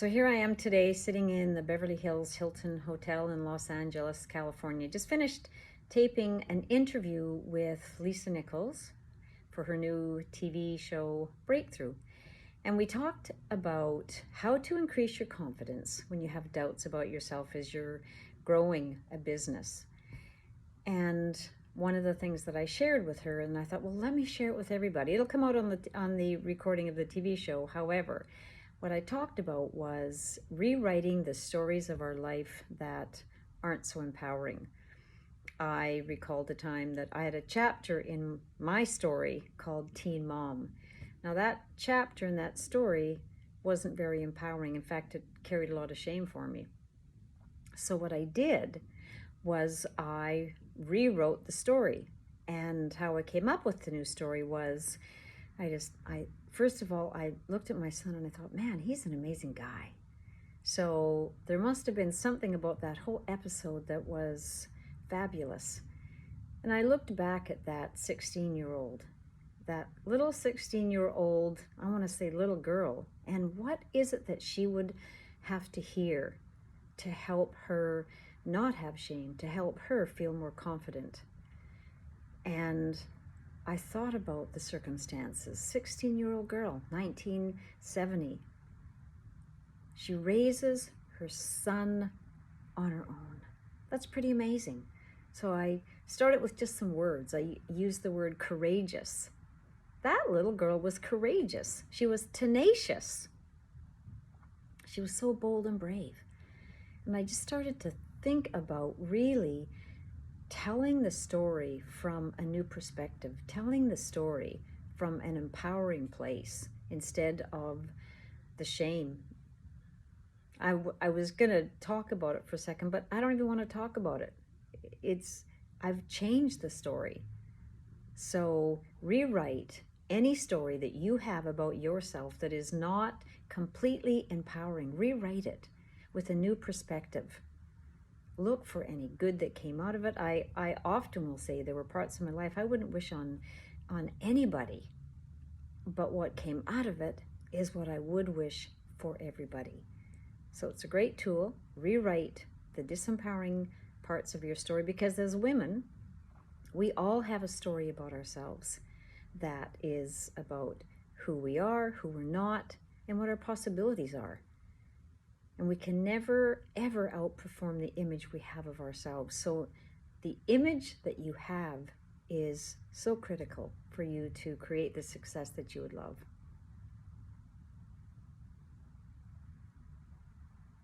So here I am today sitting in the Beverly Hills Hilton Hotel in Los Angeles, California. Just finished taping an interview with Lisa Nichols for her new TV show Breakthrough. And we talked about how to increase your confidence when you have doubts about yourself as you're growing a business. And one of the things that I shared with her, and I thought, well, let me share it with everybody. It'll come out on the recording of the TV show. However, what I talked about was rewriting the stories of our life that aren't so empowering. I recalled the time that I had a chapter in my story called Teen Mom. Now that chapter in that story wasn't very empowering. In fact, it carried a lot of shame for me. So what I did was I rewrote the story. And how I came up with the new story was first of all, I looked at my son and I thought, man, he's an amazing guy. So there must have been something about that whole episode that was fabulous. And I looked back at that 16-year-old, that little 16-year-old, I want to say little girl, and what is it that she would have to hear to help her not have shame, to help her feel more confident? And I thought about the circumstances. 16-year-old girl, 1970. She raises her son on her own. That's pretty amazing. So I started with just some words. I used the word courageous. That little girl was courageous. She was tenacious. She was so bold and brave. And I just started to think about really telling the story from a new perspective, telling the story from an empowering place instead of the shame. I was going to talk about it for a second, but I don't even want to talk about it. I've changed the story. So rewrite any story that you have about yourself that is not completely empowering. Rewrite it with a new perspective. Look for any good that came out of it. I often will say there were parts of my life I wouldn't wish on anybody, but what came out of it is what I would wish for everybody. So it's a great tool. Rewrite the disempowering parts of your story, because as women, we all have a story about ourselves that is about who we are, who we're not, and what our possibilities are. And we can never, ever outperform the image we have of ourselves. So the image that you have is so critical for you to create the success that you would love.